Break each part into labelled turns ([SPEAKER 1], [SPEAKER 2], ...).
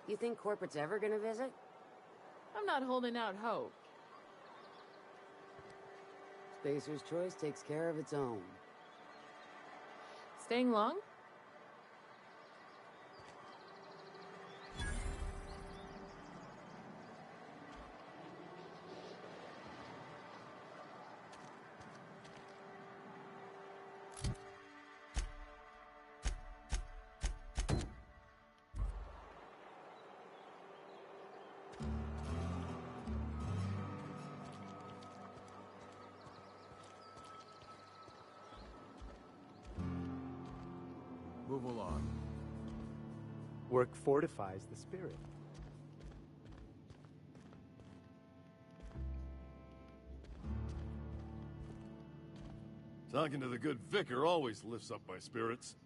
[SPEAKER 1] You think corporate's ever gonna visit?
[SPEAKER 2] I'm not holding out hope.
[SPEAKER 1] Spacer's Choice takes care of its own.
[SPEAKER 2] Staying long?
[SPEAKER 3] Move along.
[SPEAKER 4] Work fortifies the spirit.
[SPEAKER 3] Talking to the good vicar always lifts up my spirits.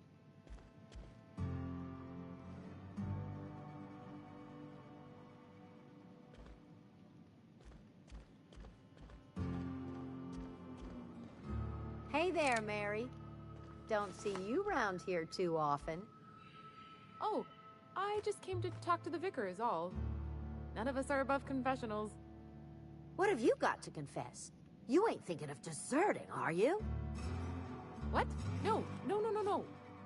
[SPEAKER 5] Hey there, Mary. Don't see you round here too often.
[SPEAKER 2] Oh, I just came to talk to the vicar is all. None of us are above confessionals.
[SPEAKER 5] What have you got to confess? You ain't thinking of deserting, are you?
[SPEAKER 2] What? No.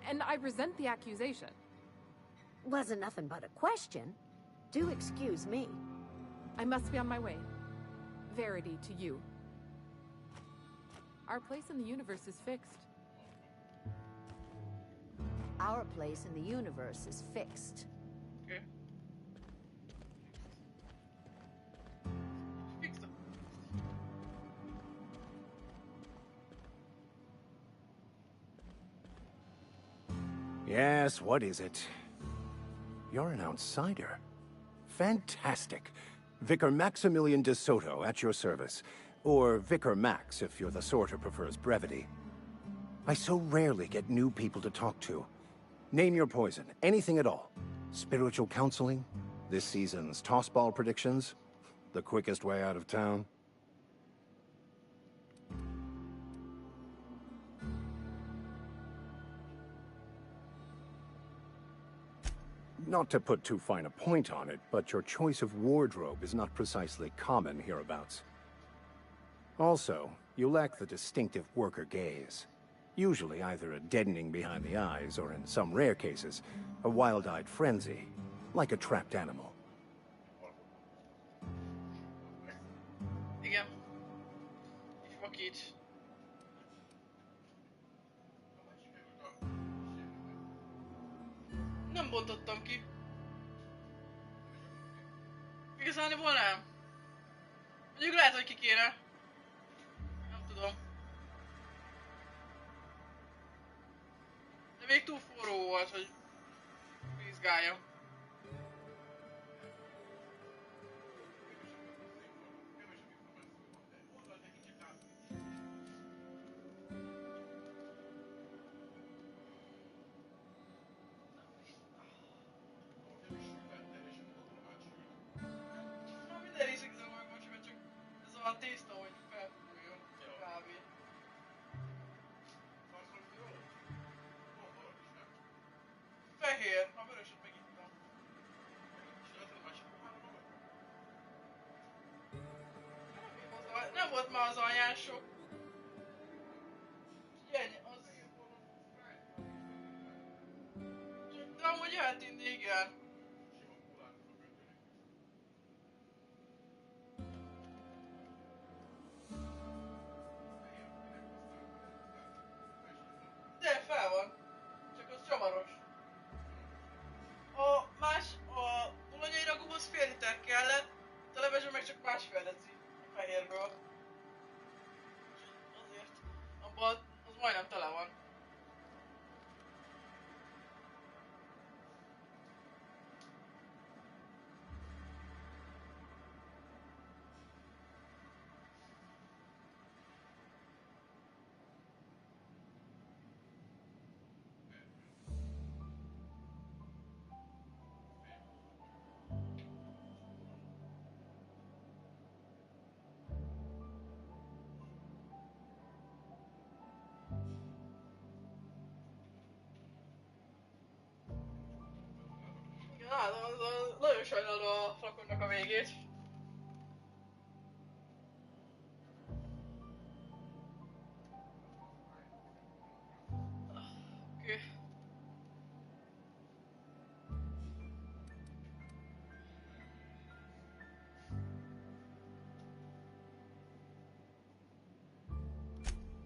[SPEAKER 2] And I resent the accusation.
[SPEAKER 5] Wasn't nothing but a question. Do excuse me.
[SPEAKER 2] I must be on my way. Verity to you. Our place in the universe is fixed.
[SPEAKER 5] Our place in the universe is fixed.
[SPEAKER 6] Okay. Fixed.
[SPEAKER 4] Yes, what is it? You're an outsider. Fantastic. Vicar Maximilian de Soto, at your service. Or Vicar Max, if you're the sort who prefers brevity. I so rarely get new people to talk to. Name your poison, anything at all. Spiritual counseling? This season's tossball predictions? The quickest way out of town? Not to put too fine a point on it, but your choice of wardrobe is not precisely common hereabouts. Also, you lack the distinctive worker gaze. Usually either a deadening behind the eyes, or in some rare cases, a wild-eyed frenzy, like a trapped animal.
[SPEAKER 6] Igen. És vakít. Nem bontottam ki. Igazániból nem. Mondjuk lehet, hogy ki kéne. Nem tudom. De még túl forró volt, hogy vizsgáljam. Na minden részig zavar, bocsi, mert csak ez a tészta, hogy felfújjon a kávé. Fehér, a vöröset megittam. Nem volt már az alján sok. Ennyi, az... De amúgy jöhet inni, igen. De fel van. Csak az csavaros. A bolonyai ragúhoz fél liter kellett, a levesbe meg csak másfél deci a fehérből. Azért abban az majdnem tele van. Hát, nagyon sajnálom a flakonnak a végét. Oké.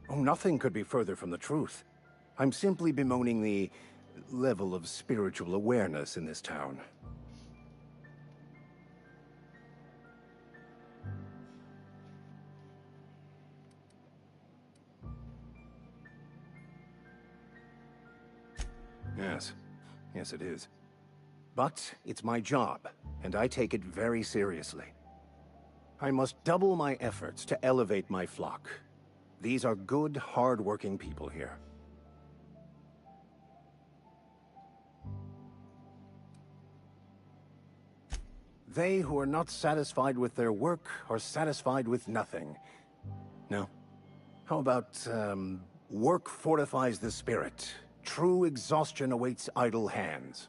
[SPEAKER 4] Oh, nothing could be further from the truth. I'm simply bemoaning the level of spiritual awareness in this town. Yes, it is. But it's my job, and I take it very seriously. I must double my efforts to elevate my flock. These are good, hard-working people here. They who are not satisfied with their work are satisfied with nothing. No? How about, work fortifies the spirit. True exhaustion awaits idle hands.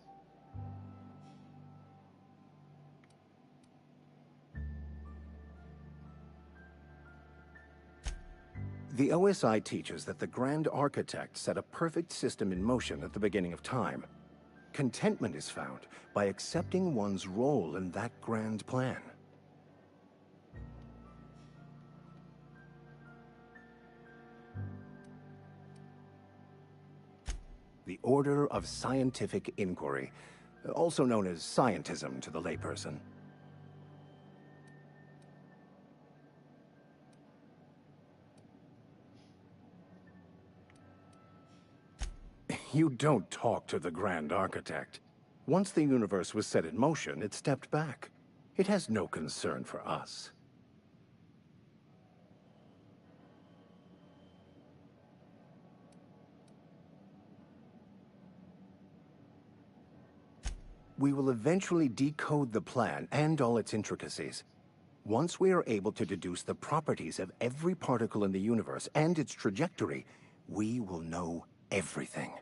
[SPEAKER 4] The OSI teaches that the Grand Architect set a perfect system in motion at the beginning of time. Contentment is found by accepting one's role in that grand plan. The Order of Scientific Inquiry, also known as scientism to the layperson. You don't talk to the Grand Architect. Once the universe was set in motion, it stepped back. It has no concern for us. We will eventually decode the plan and all its intricacies. Once we are able to deduce the properties of every particle in the universe and its trajectory, we will know everything.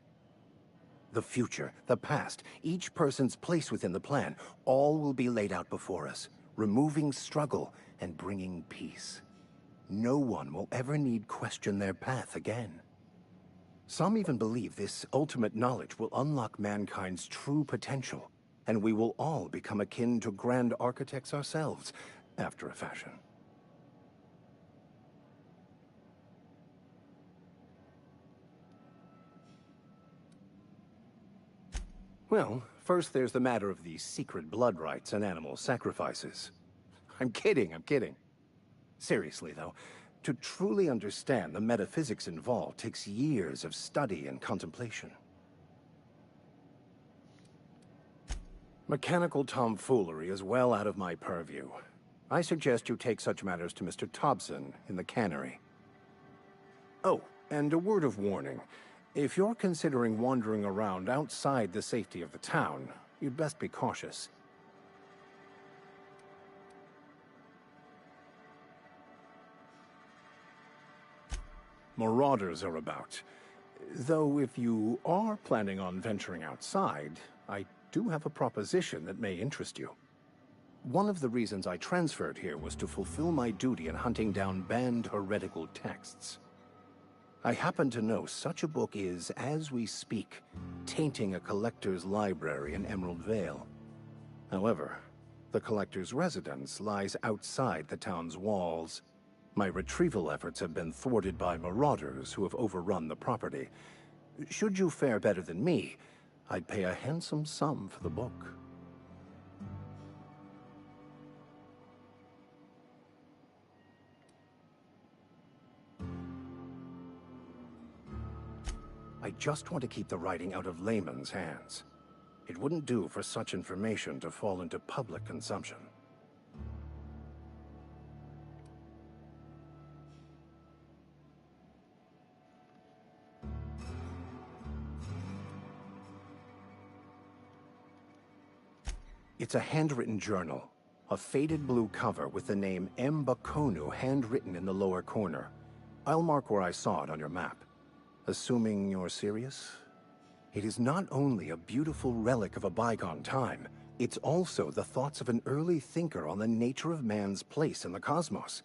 [SPEAKER 4] The future, the past, each person's place within the plan, all will be laid out before us, removing struggle and bringing peace. No one will ever need question their path again. Some even believe this ultimate knowledge will unlock mankind's true potential, and we will all become akin to Grand Architects ourselves, after a fashion. Well, first there's the matter of the secret blood rites and animal sacrifices. I'm kidding. Seriously, though, to truly understand the metaphysics involved takes years of study and contemplation. Mechanical tomfoolery is well out of my purview. I suggest you take such matters to Mr. Thompson in the cannery. Oh, and a word of warning. If you're considering wandering around outside the safety of the town, you'd best be cautious. Marauders are about. Though if you are planning on venturing outside, I do have a proposition that may interest you. One of the reasons I transferred here was to fulfill my duty in hunting down banned heretical texts. I happen to know such a book is, as we speak, tainting a collector's library in Emerald Vale. However, the collector's residence lies outside the town's walls. My retrieval efforts have been thwarted by marauders who have overrun the property. Should you fare better than me, I'd pay a handsome sum for the book. I just want to keep the writing out of layman's hands. It wouldn't do for such information to fall into public consumption. It's a handwritten journal. A faded blue cover with the name M. Bakonu handwritten in the lower corner. I'll mark where I saw it on your map. Assuming you're serious? It is not only a beautiful relic of a bygone time, It's also the thoughts of an early thinker on the nature of man's place in the cosmos.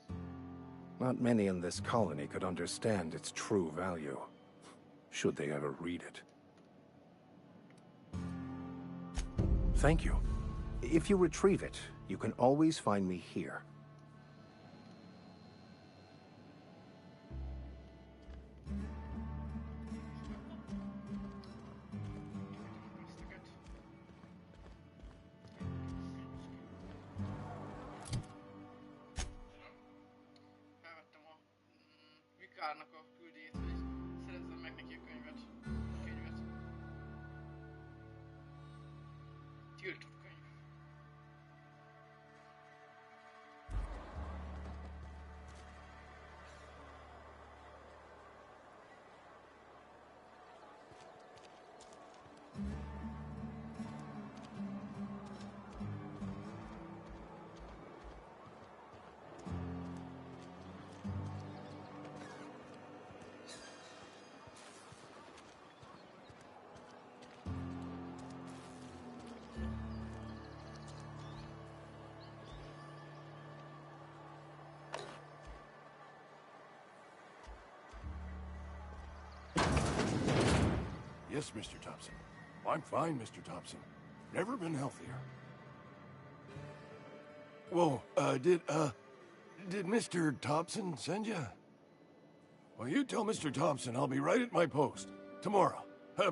[SPEAKER 4] Not many in this colony could understand its true value, should they ever read it. Thank you. If you retrieve it, you can always find me here.
[SPEAKER 6] Felvettem a Vikárnak a küldéjét, hogy szerezzem meg neki a könyvet. Tiltott könyv.
[SPEAKER 3] Yes, Mr. Thompson. I'm fine, Mr. Thompson. Never been healthier. Whoa, did Mr. Thompson send you? Well, you tell Mr. Thompson I'll be right at my post. Tomorrow.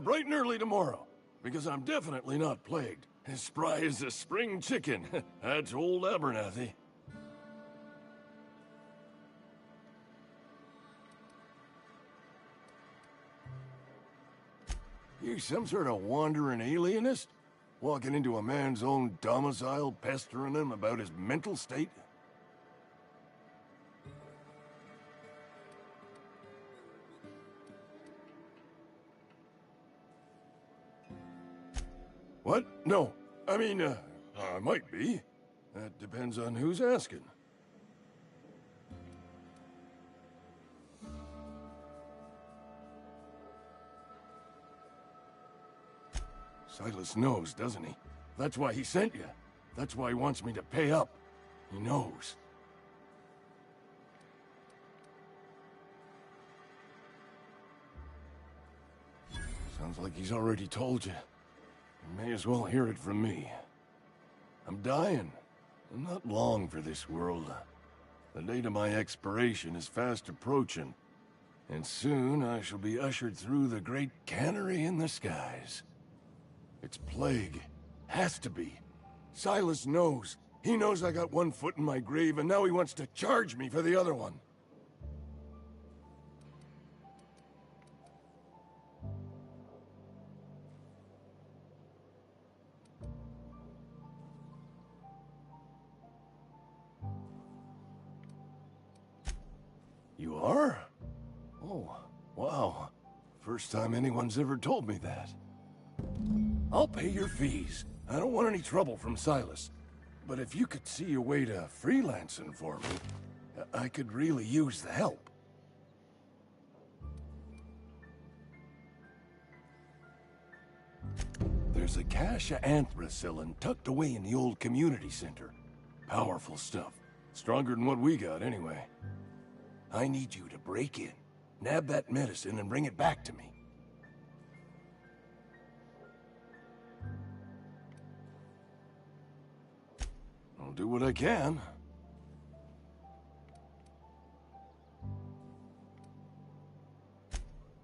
[SPEAKER 3] Bright and early tomorrow. Because I'm definitely not plagued. As spry as a spring chicken. That's old Abernathy. You some sort of wandering alienist? Walking into a man's own domicile, pestering him about his mental state? What? No. I mean, I might be. That depends on who's asking. Silas knows, doesn't he? That's why he sent you. That's why he wants me to pay up. He knows. Sounds like he's already told you. You may as well hear it from me. I'm dying. I'm not long for this world. The date of my expiration is fast approaching. And soon I shall be ushered through the great cannery in the skies. It's plague. Has to be. Silas knows. He knows I got one foot in my grave, and now he wants to charge me for the other one. You are? Oh, wow. First time anyone's ever told me that. I'll pay your fees. I don't want any trouble from Silas. But if you could see a way to freelancing for me, I could really use the help. There's a cache of anthracillin tucked away in the old community center. Powerful stuff. Stronger than what we got, anyway. I need you to break in, nab that medicine, and bring it back to me. I'll do what I can.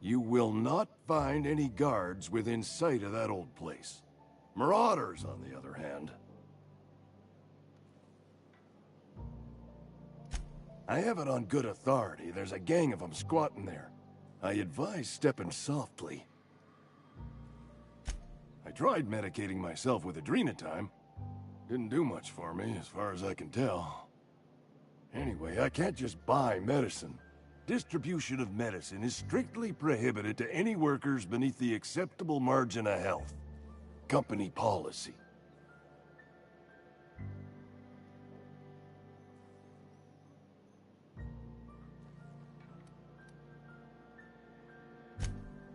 [SPEAKER 3] You will not find any guards within sight of that old place. Marauders, on the other hand. I have it on good authority. There's a gang of them squatting there. I advise stepping softly. I tried medicating myself with Adrenatime. Didn't do much for me, as far as I can tell. Anyway, I can't just buy medicine. Distribution of medicine is strictly prohibited to any workers beneath the acceptable margin of health. Company policy.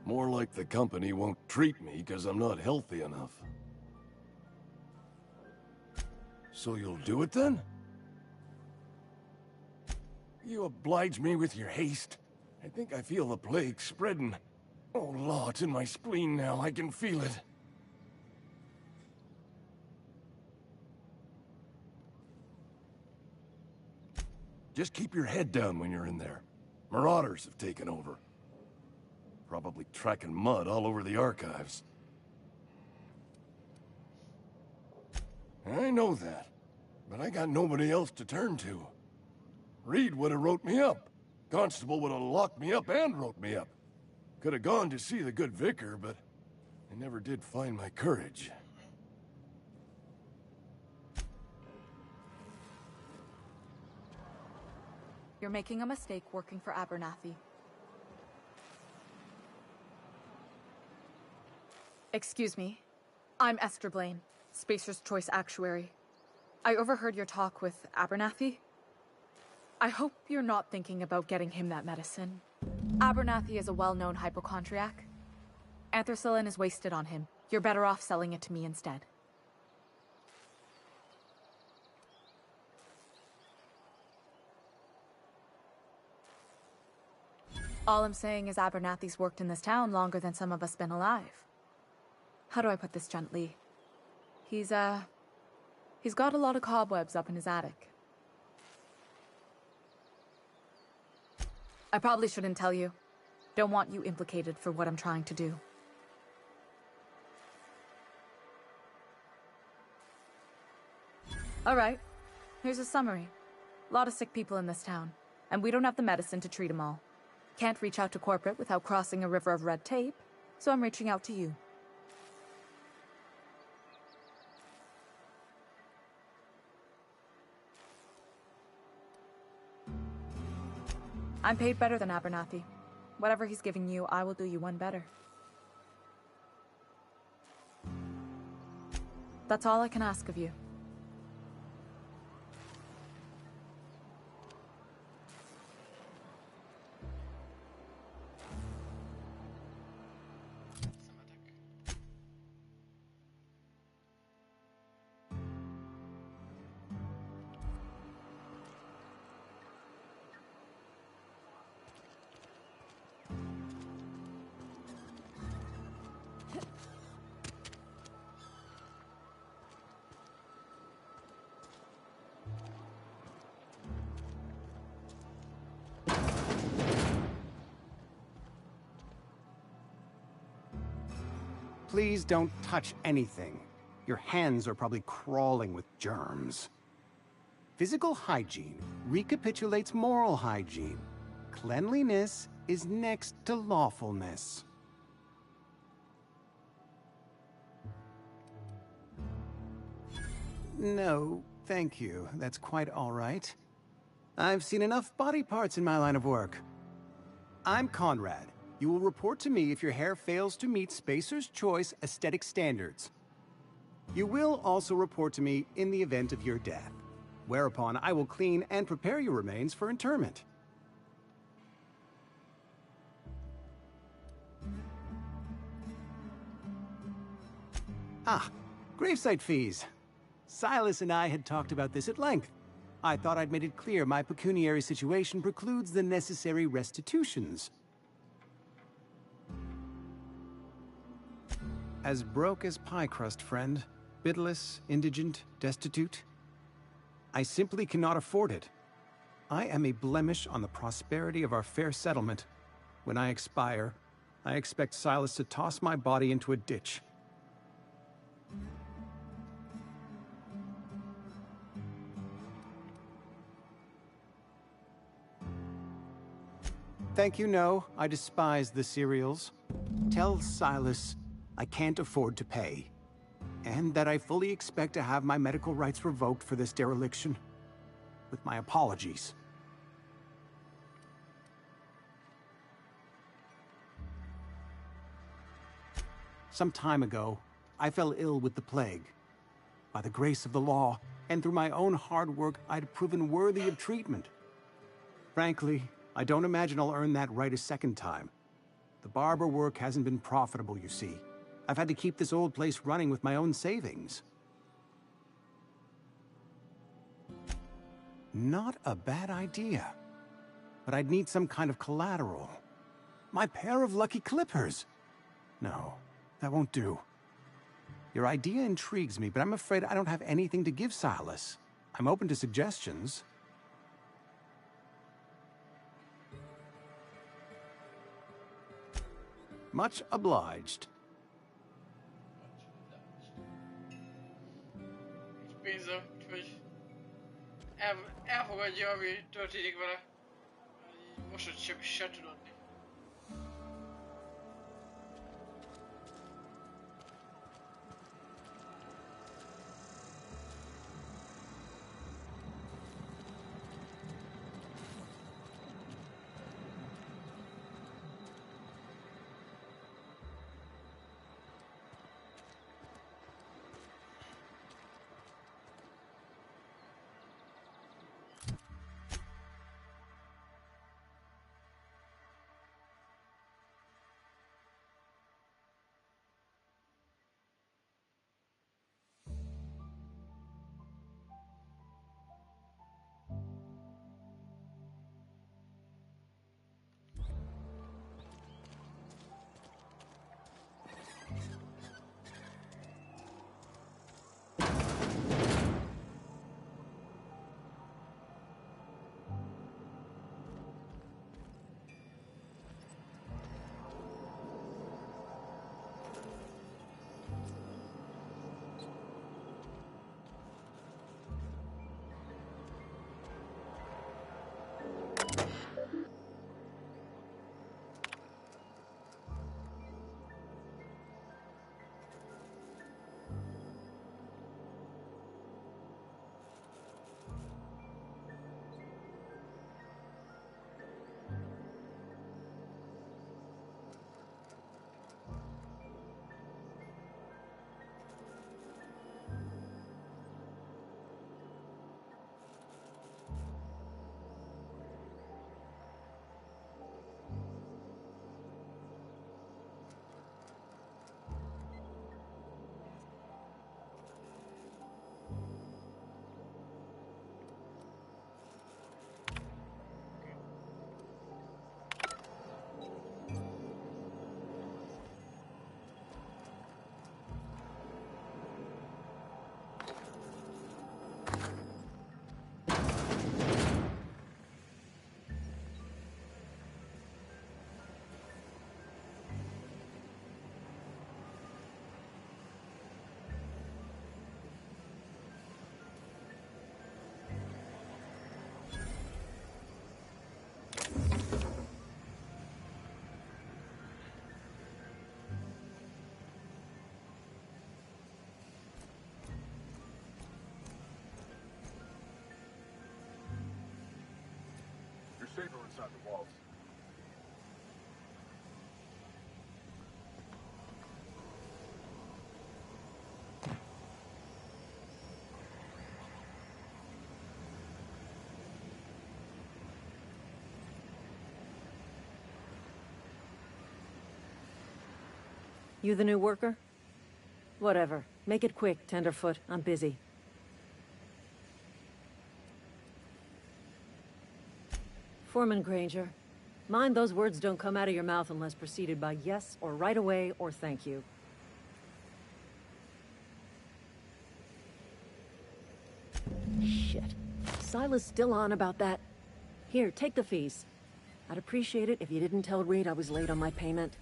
[SPEAKER 3] More like the company won't treat me because I'm not healthy enough. So you'll do it then? You oblige me with your haste. I think I feel the plague spreading. Oh, Law, it's in my spleen now. I can feel it. Just keep your head down when you're in there. Marauders have taken over. Probably tracking mud all over the archives. I know that, but I got nobody else to turn to. Reed would have wrote me up. Constable would have locked me up and wrote me up. Could have gone to see the good vicar, but I never did find my courage.
[SPEAKER 7] You're making a mistake working for Abernathy. Excuse me. I'm Esther Blaine, Spacer's Choice Actuary. I overheard your talk with Abernathy. I hope you're not thinking about getting him that medicine. Abernathy is a well-known hypochondriac. Anthracillin is wasted on him. You're better off selling it to me instead. All I'm saying is Abernathy's worked in this town longer than some of us been alive. How do I put this gently? He's got a lot of cobwebs up in his attic. I probably shouldn't tell you. Don't want you implicated for what I'm trying to do. Alright, here's a summary. A lot of sick people in this town, and we don't have the medicine to treat them all. Can't reach out to corporate without crossing a river of red tape, so I'm reaching out to you. I'm paid better than Abernathy. Whatever he's giving you, I will do you one better. That's all I can ask of you.
[SPEAKER 4] Please don't touch anything. Your hands are probably crawling with germs. Physical hygiene recapitulates moral hygiene. Cleanliness is next to lawfulness. No, thank you. That's quite all right. I've seen enough body parts in my line of work. I'm Conrad. You will report to me if your hair fails to meet Spacer's Choice aesthetic standards. You will also report to me in the event of your death, whereupon I will clean and prepare your remains for interment. Ah, gravesite fees. Silas and I had talked about this at length. I thought I'd made it clear my pecuniary situation precludes the necessary restitutions. As broke as pie crust, friend. Bidless, indigent, destitute. I simply cannot afford it. I am a blemish on the prosperity of our fair settlement. When I expire, I expect Silas to toss my body into a ditch. Thank you, no. I despise the cereals. Tell Silas I can't afford to pay. And that I fully expect to have my medical rights revoked for this dereliction. With my apologies. Some time ago, I fell ill with the plague. By the grace of the law, and through my own hard work, I'd proven worthy of treatment. Frankly, I don't imagine I'll earn that right a second time. The barber work hasn't been profitable, you see. I've had to keep this old place running with my own savings.
[SPEAKER 8] Not a bad idea. But I'd need some kind of collateral. My pair of lucky clippers! No, that won't do. Your idea intrigues me, but I'm afraid I don't have anything to give Silas. I'm open to suggestions. Much obliged.
[SPEAKER 6] Pénzem, úgyhogy elfogadja, ami történik vele. Most, hogy se tudod.
[SPEAKER 9] Safer inside the walls.
[SPEAKER 10] You the new worker? Whatever. Make it quick, Tenderfoot. I'm busy. Foreman Granger. Mind those words don't come out of your mouth unless preceded by yes, or right away, or thank you. Shit. Silas still on about that? Here, take the fees. I'd appreciate it if you didn't tell Reed I was late on my payment.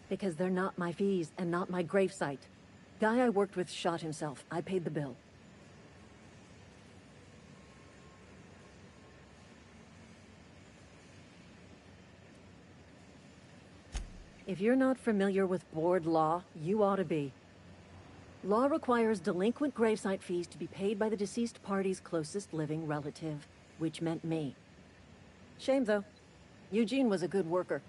[SPEAKER 10] Because they're not my fees, and not my gravesite. Guy I worked with shot himself. I paid the bill. If you're not familiar with board law, you ought to be. Law requires delinquent gravesite fees to be paid by the deceased party's closest living relative, which meant me. Shame, though. Eugene was a good worker.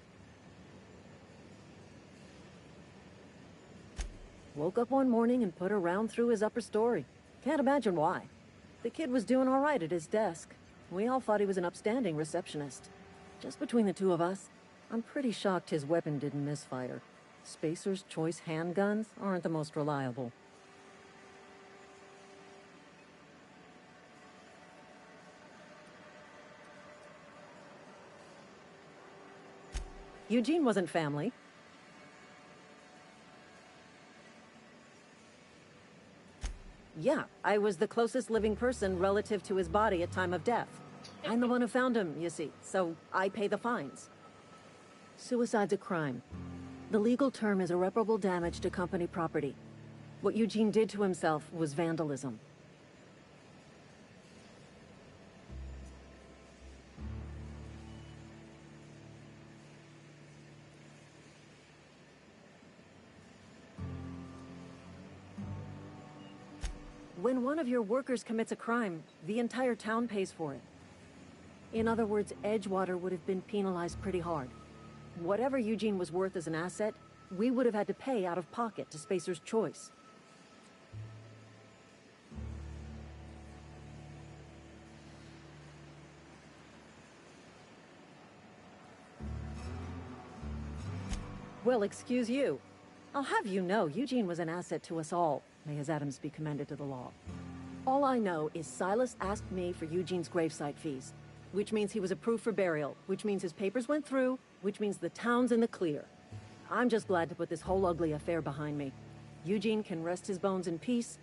[SPEAKER 10] Woke up one morning and put a round through his upper story. Can't imagine why. The kid was doing all right at his desk. We all thought he was an upstanding receptionist. Just between the two of us, I'm pretty shocked his weapon didn't misfire. Spacer's Choice handguns aren't the most reliable. Eugene wasn't family. Yeah, I was the closest living person relative to his body at time of death. I'm the one who found him, you see, so I pay the fines. Suicide's a crime. The legal term is irreparable damage to company property. What Eugene did to himself was vandalism. When one of your workers commits a crime, the entire town pays for it. In other words, Edgewater would have been penalized pretty hard. Whatever Eugene was worth as an asset, we would have had to pay out of pocket to Spacer's Choice. Well, excuse you. I'll have you know, Eugene was an asset to us all. May his atoms be commended to the law. All I know is Silas asked me for Eugene's gravesite fees, which means he was approved for burial, which means his papers went through, which means the town's in the clear. I'm just glad to put this whole ugly affair behind me. Eugene can rest his bones in peace,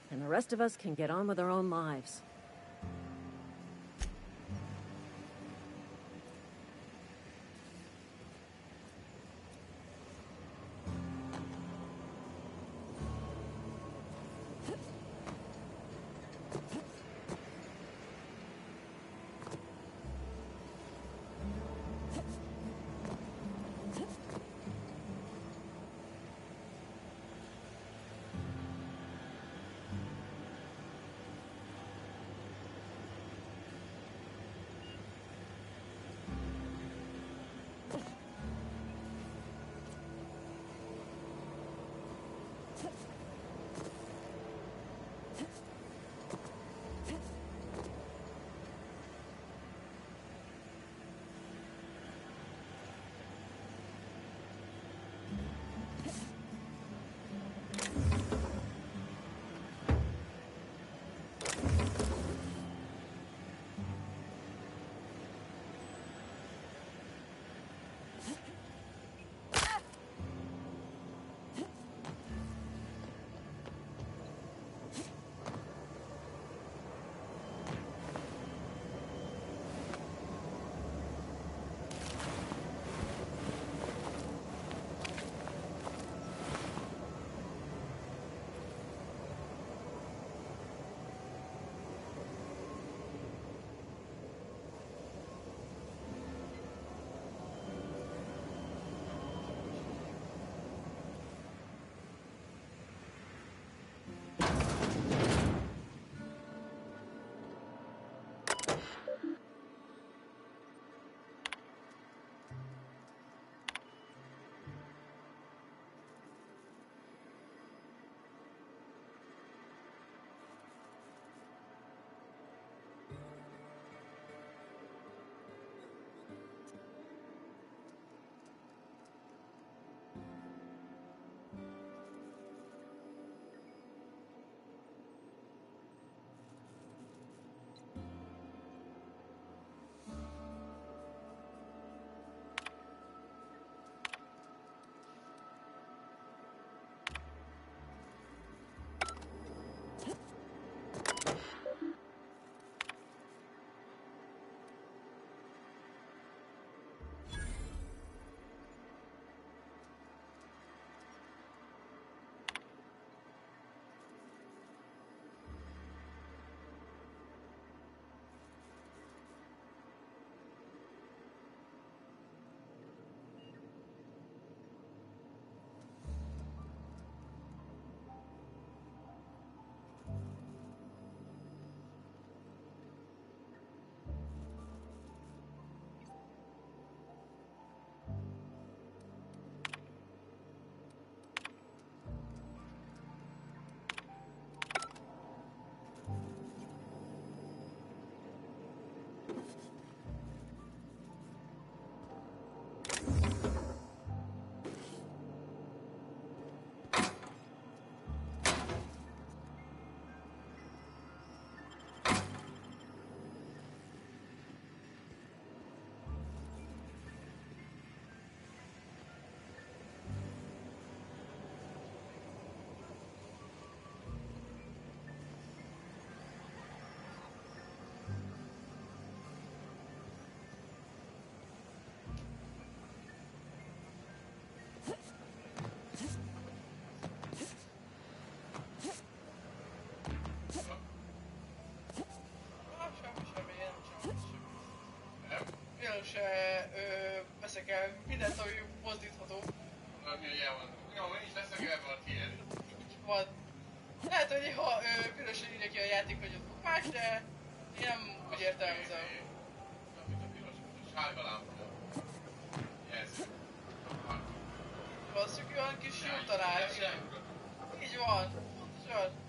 [SPEAKER 10] and the rest of us can get on with our own lives.
[SPEAKER 6] se veszek el mindent, ami mozdítható.
[SPEAKER 11] Valami ilyen van. Jó, én is leszek ebben a tiéd.
[SPEAKER 6] Van. Lehet, hogy ha különösen írja ki a játék, hogy az bukás, de én nem úgy értelmezem.
[SPEAKER 11] Amit a piros, a sárga lámpa. Yes.
[SPEAKER 6] Basszuk, olyan kis jó tanács. Így van, pontosan.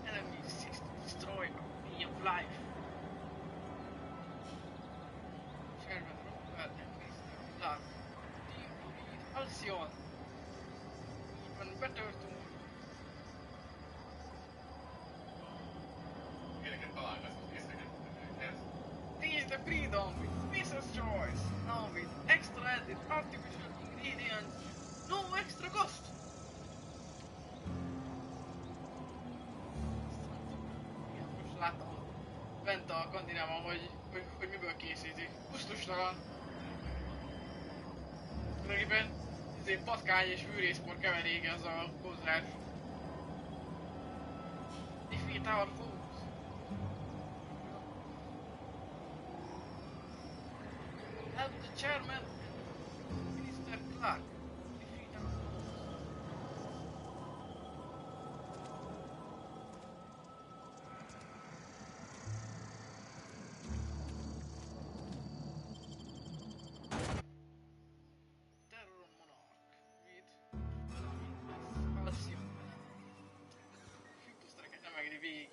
[SPEAKER 6] Enemy seeks to destroy a way of life. Chairman Rockwell increased their blood. Defeat Halcyon. Even better tomorrow.
[SPEAKER 11] Ilyeneket találkozunk észreket őkhez.
[SPEAKER 6] Taste the freedom with Spacer's Choice. Now with extra added artificial ingredients. No extra cost. Most láttam bent a kantinában, hogy miből készítik. Kusztustalan. Tulajdonképpen ezért patkány és fűrészpor keveréke az a konzerv. Defeat our foes. Help the chairman and Minister Clark. Defeat our foes. Terror Monarch with Halcyon. Fűposztereket nem megéri végig.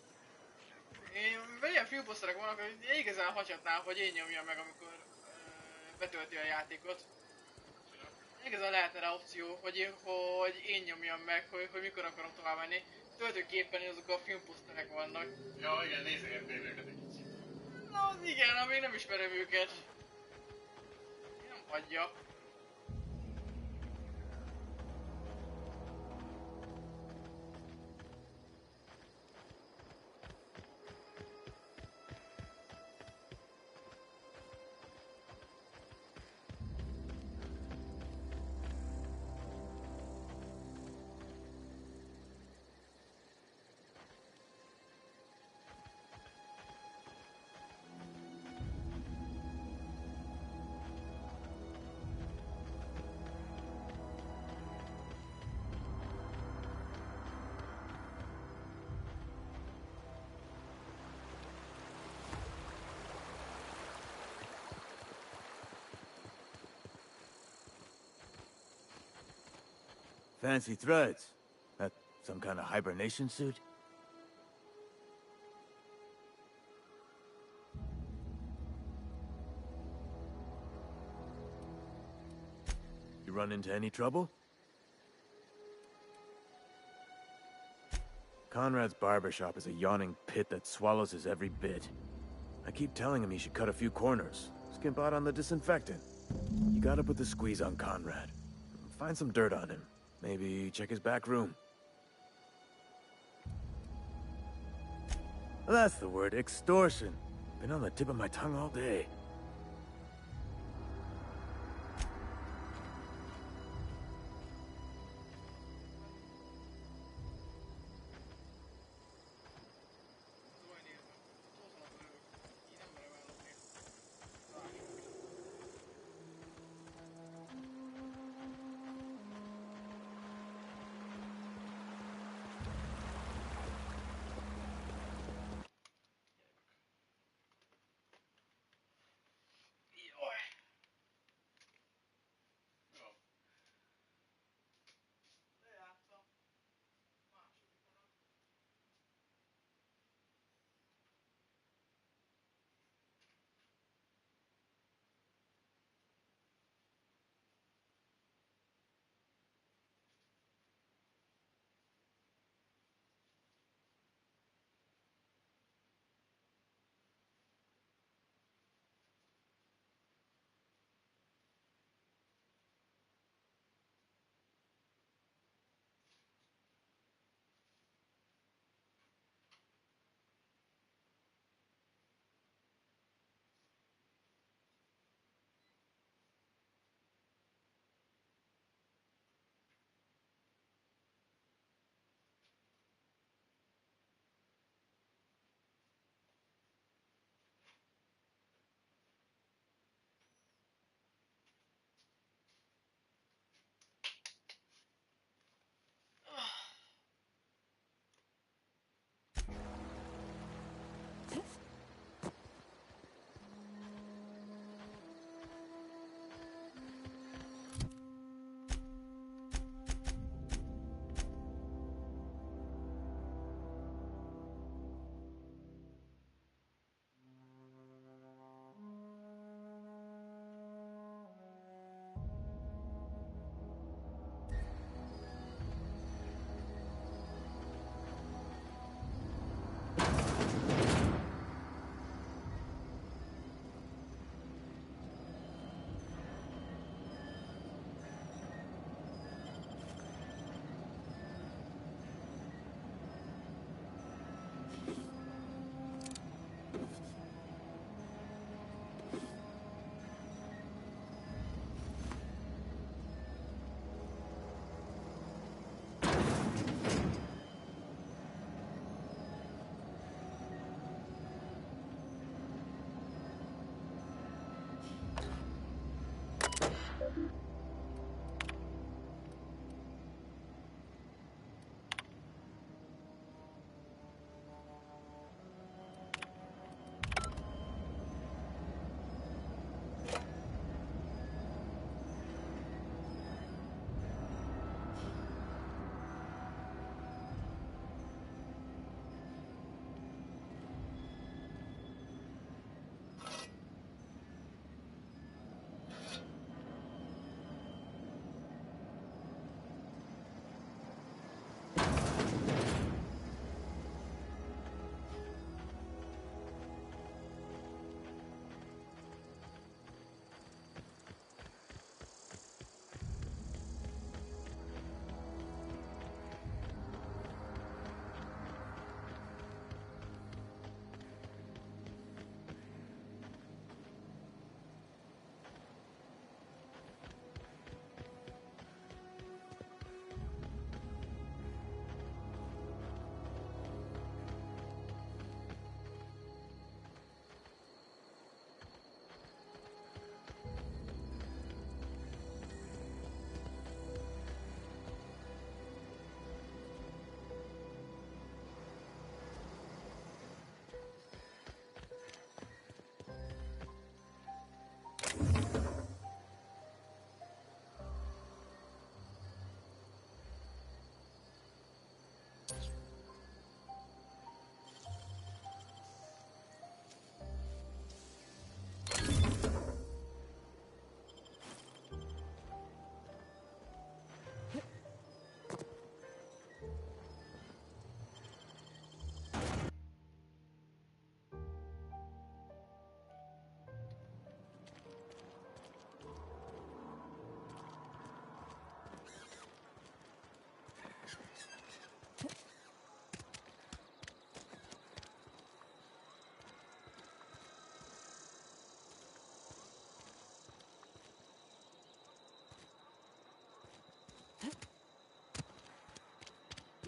[SPEAKER 6] Ilyen fűposzterek vannak, hogy igazán hagyhatnám, hogy én nyomjam meg, amikor betölti a játékot. Igazán lehetne rá opció, hogy én nyomjam meg, hogy mikor akarom tovább menni. Töltőképpen azok a filmposzterek vannak.
[SPEAKER 11] Ja, igen, nézegetném őket egy kicsit.
[SPEAKER 6] Na, az igen, még nem ismerem őket. Nem hagyja.
[SPEAKER 12] Fancy threads. That some kind of hibernation suit? You run into any trouble? Conrad's barbershop is a yawning pit that swallows his every bit. I keep telling him he should cut a few corners, skimp out on the disinfectant. You gotta put the squeeze on Conrad. Find some dirt on him. Maybe check his back room. That's the word, extortion. Been on the tip of my tongue all day.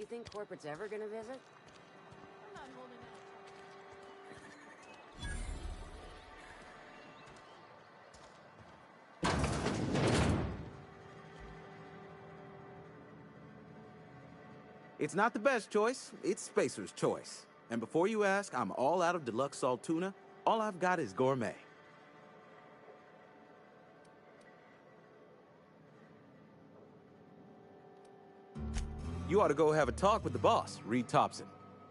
[SPEAKER 1] You think corporate's ever gonna visit?
[SPEAKER 2] I'm not holding out.
[SPEAKER 13] It's not the best choice, it's Spacer's choice. And before you ask, I'm all out of deluxe salt tuna. All I've got is gourmet. You ought to go have a talk with the boss, Reed Thompson.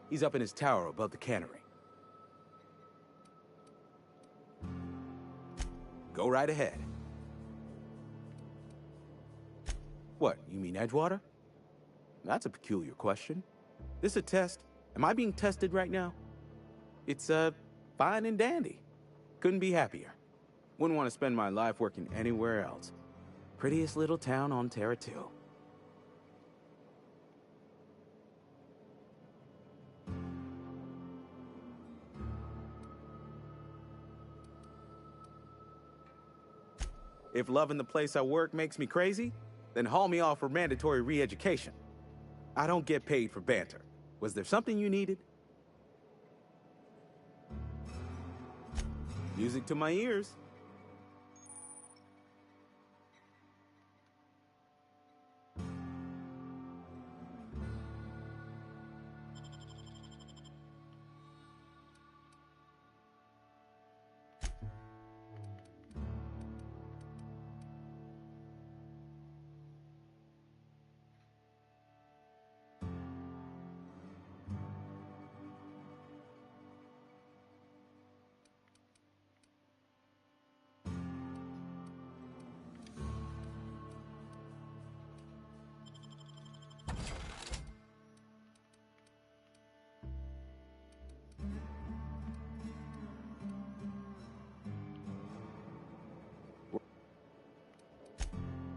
[SPEAKER 13] He's up in his tower above the cannery. Go right ahead. What, you mean Edgewater? That's a peculiar question. This a test? Am I being tested right now? It's, fine and dandy. Couldn't be happier. Wouldn't want to spend my life working anywhere else. Prettiest little town on Terra 2. If loving the place I work makes me crazy, then haul me off for mandatory re-education. I don't get paid for banter. Was there something you needed? Music to my ears.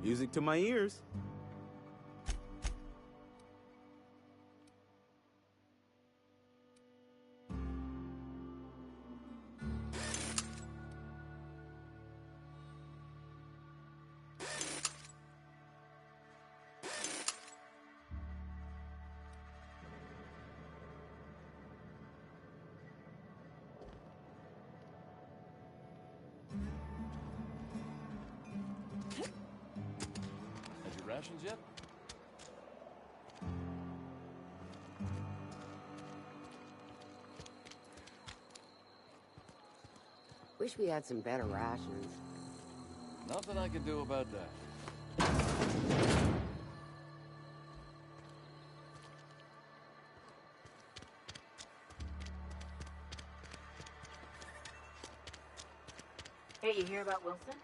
[SPEAKER 13] Music to my ears.
[SPEAKER 3] Rations yet?
[SPEAKER 1] Wish we had some better rations.
[SPEAKER 3] Nothing I can do about that.
[SPEAKER 5] Hey, you hear about Wilson?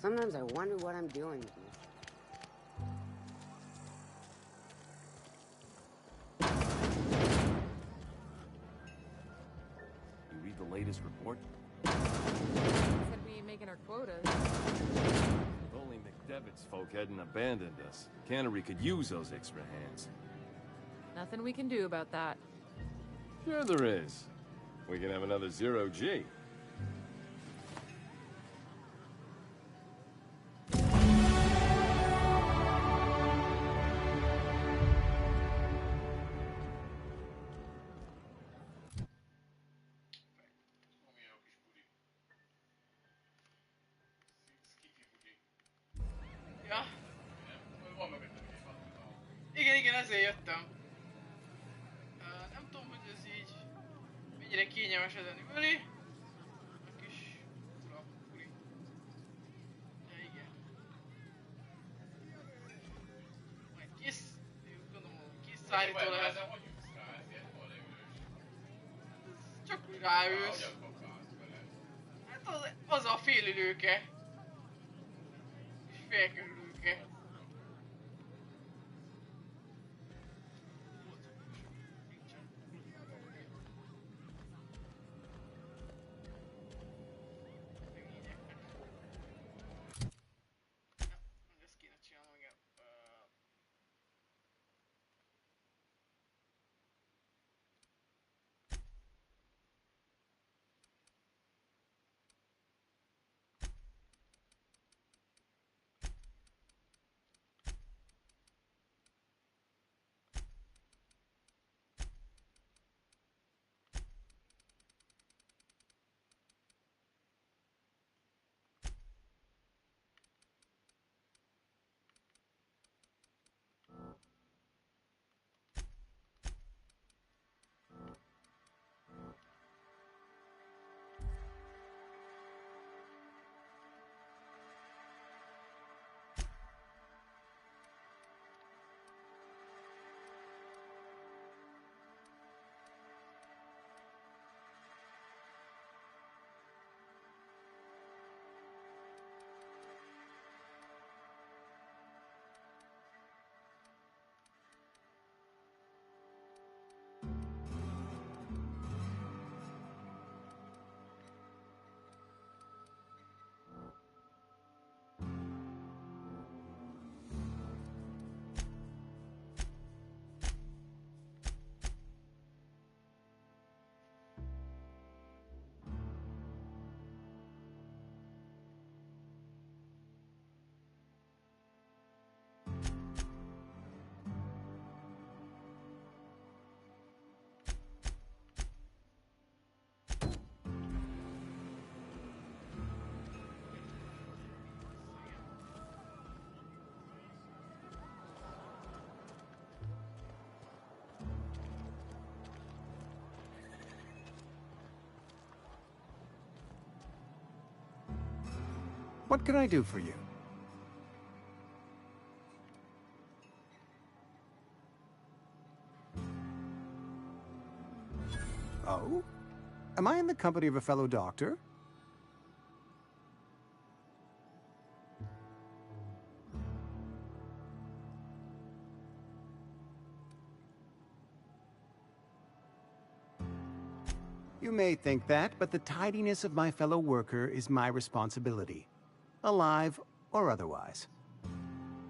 [SPEAKER 1] Sometimes I wonder what I'm doing with you.
[SPEAKER 3] You read the latest report?
[SPEAKER 2] Said we ain't making our quotas.
[SPEAKER 3] If only McDevitt's folk hadn't abandoned us, the cannery could use those extra hands.
[SPEAKER 2] Nothing we can do about that.
[SPEAKER 3] Sure there is. We can have another zero-G.
[SPEAKER 6] Ja. Igen, ezért jöttem. Nem tudom, hogy ez így mennyire kényelmes ezen ülni. A kis ura. De igen. Majd gondolom, kiszállító lehet. Csak úgy ráülsz. Hát az a félülőke. És félkörülőke.
[SPEAKER 8] What can I do for you? Oh? Am I in the company of a fellow doctor? You may think that, but the tidiness of my fellow worker is my responsibility. Alive or otherwise.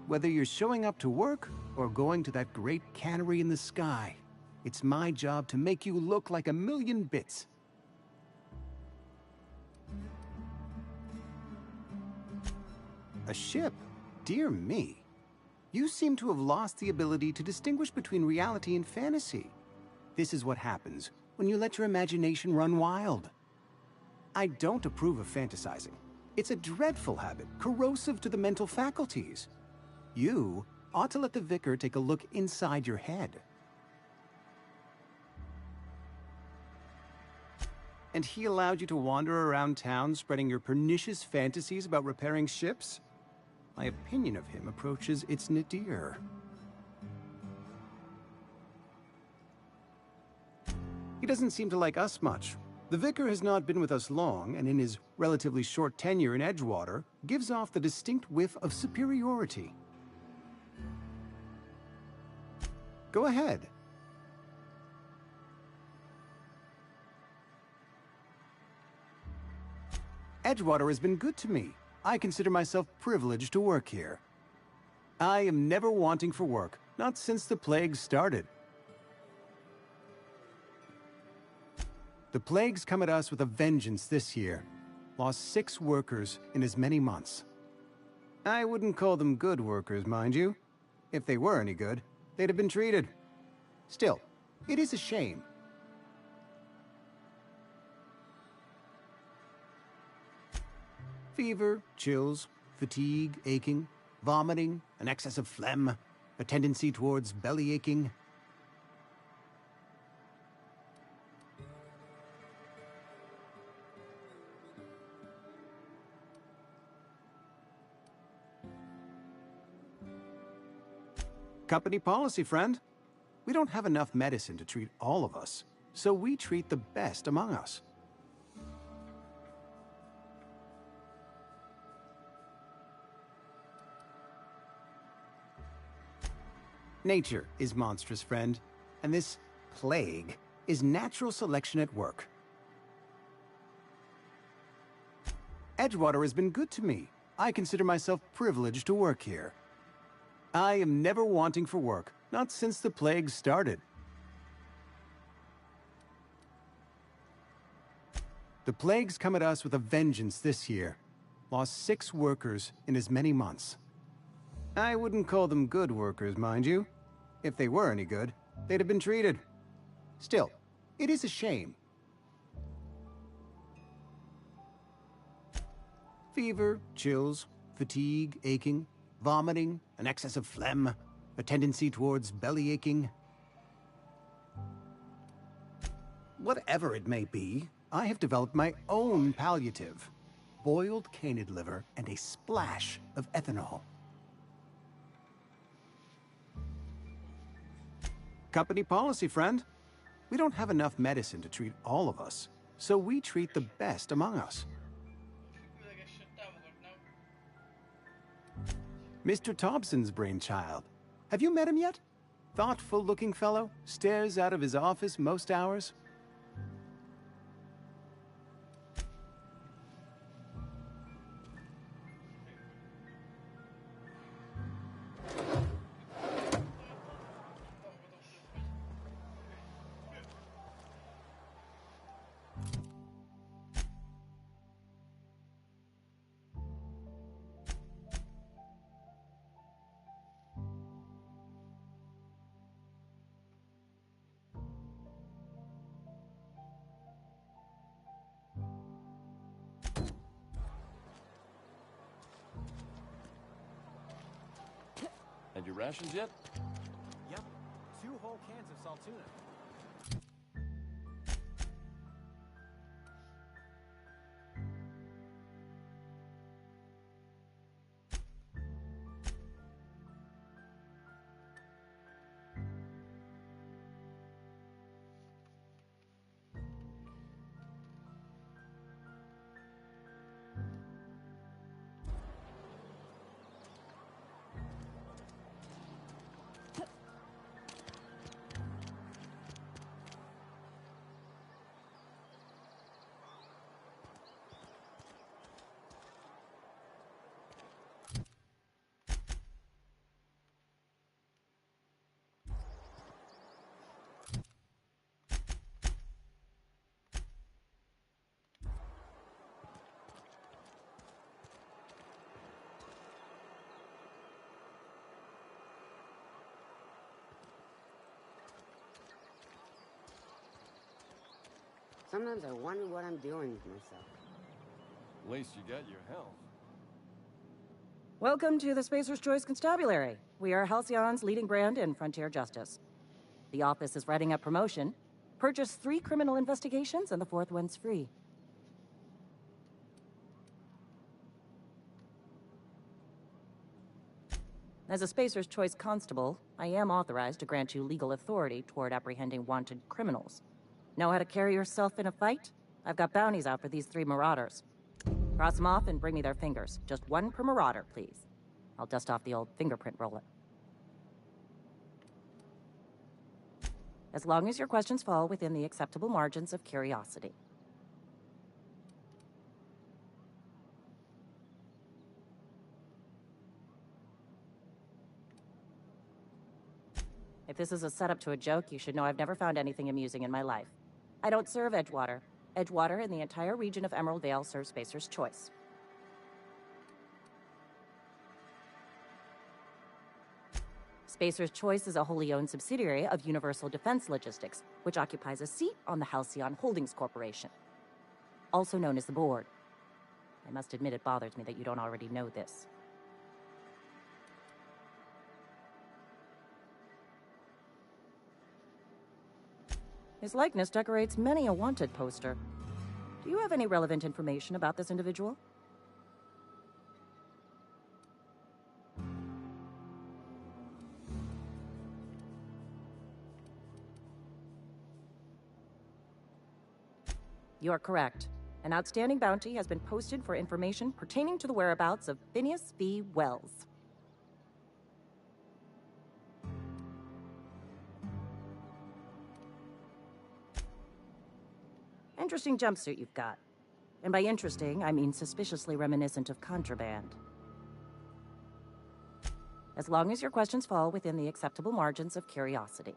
[SPEAKER 8] Whether you're showing up to work or going to that great cannery in the sky, it's my job to make you look like a million bits. A ship? Dear me. You seem to have lost the ability to distinguish between reality and fantasy. This is what happens when you let your imagination run wild. I don't approve of fantasizing. It's a dreadful habit, corrosive to the mental faculties. You ought to let the vicar take a look inside your head. And he allowed you to wander around town spreading your pernicious fantasies about repairing ships? My opinion of him approaches its nadir. He doesn't seem to like us much, The Vicar has not been with us long, and in his relatively short tenure in Edgewater, gives off the distinct whiff of superiority. Go ahead. Edgewater has been good to me. I consider myself privileged to work here. I am never wanting for work, not since the plague started. The plague's come at us with a vengeance this year. Lost 6 workers in as many months. I wouldn't call them good workers, mind you. If they were any good, they'd have been treated. Still, it is a shame. Fever, chills, fatigue, aching, vomiting, an excess of phlegm, a tendency towards belly aching. Company policy, friend. We don't have enough medicine to treat all of us, so we treat the best among us. Nature is monstrous, friend, and this plague is natural selection at work. Edgewater has been good to me. I consider myself privileged to work here. I am never wanting for work, not since the plague started. The plague's come at us with a vengeance this year. Lost 6 workers in as many months. I wouldn't call them good workers, mind you. If they were any good, they'd have been treated. Still, it is a shame. Fever, chills, fatigue, aching, vomiting, an excess of phlegm, a tendency towards belly aching. Whatever it may be, I have developed my own palliative. Boiled canid liver and a splash of ethanol. Company policy, friend. We don't have enough medicine to treat all of us, so we treat the best among us. Mr. Thompson's brainchild. Have you met him yet? Thoughtful-looking fellow, stares out of his office most hours.
[SPEAKER 3] Had your rations yet?
[SPEAKER 4] Yep. 2 whole cans of Saltuna.
[SPEAKER 1] Sometimes I wonder what I'm doing with myself.
[SPEAKER 3] At least you got your health.
[SPEAKER 14] Welcome to the Spacer's Choice Constabulary. We are Halcyon's leading brand in frontier justice. The office is writing up promotion. Purchase 3 criminal investigations and the 4th one's free. As a Spacer's Choice Constable, I am authorized to grant you legal authority toward apprehending wanted criminals. Know how to carry yourself in a fight? I've got bounties out for these 3 marauders. Cross them off and bring me their fingers. Just 1 per marauder, please. I'll dust off the old fingerprint roller. As long as your questions fall within the acceptable margins of curiosity. If this is a setup to a joke, you should know I've never found anything amusing in my life. I don't serve Edgewater. Edgewater and the entire region of Emerald Vale serve Spacer's Choice. Spacer's Choice is a wholly owned subsidiary of Universal Defense Logistics, which occupies a seat on the Halcyon Holdings Corporation, also known as the Board. I must admit it bothers me that you don't already know this. His likeness decorates many a wanted poster. Do you have any relevant information about this individual? You are correct. An outstanding bounty has been posted for information pertaining to the whereabouts of Phineas B. Wells. Interesting jumpsuit you've got. And by interesting, I mean suspiciously reminiscent of contraband. As long as your questions fall within the acceptable margins of curiosity.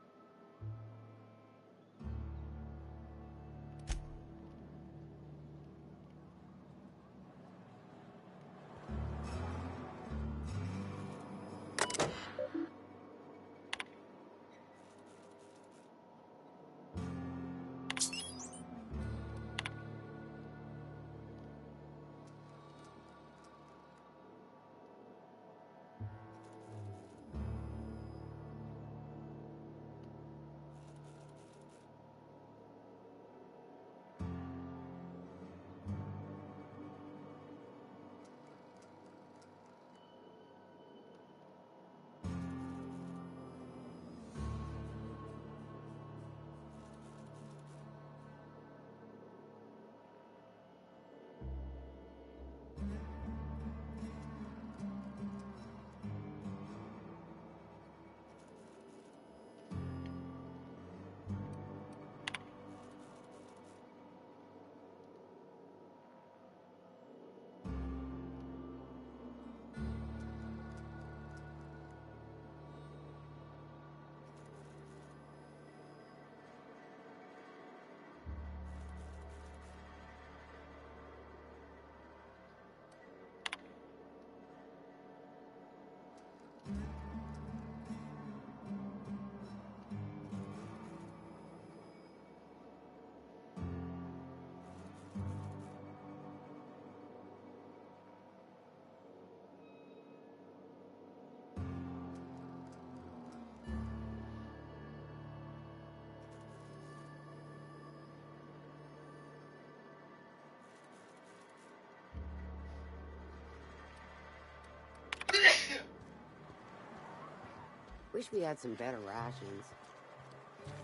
[SPEAKER 1] Wish we had some better rations.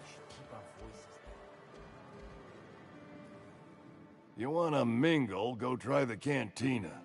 [SPEAKER 1] Should keep our voices down.
[SPEAKER 3] You wanna mingle, go try the cantina.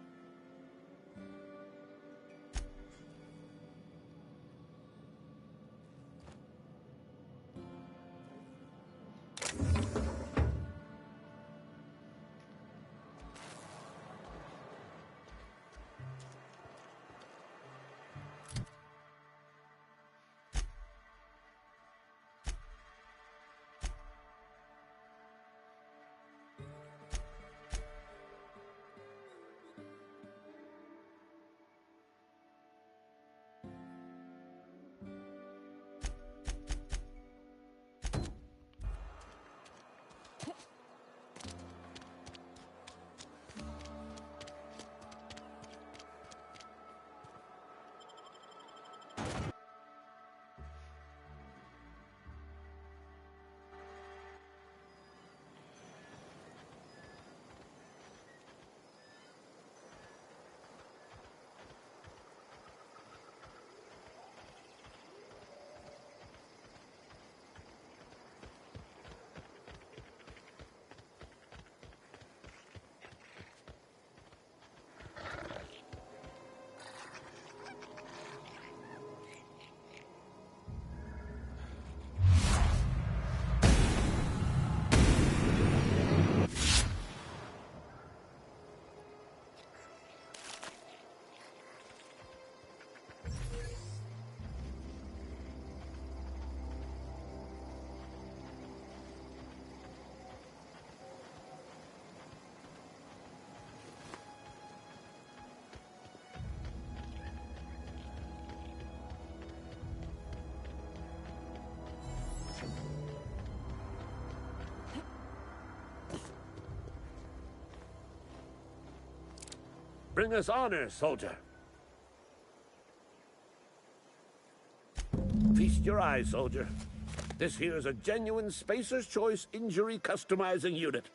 [SPEAKER 15] Bring us honor, soldier. Feast your eyes, soldier. This here is a genuine Spacer's Choice injury customizing unit,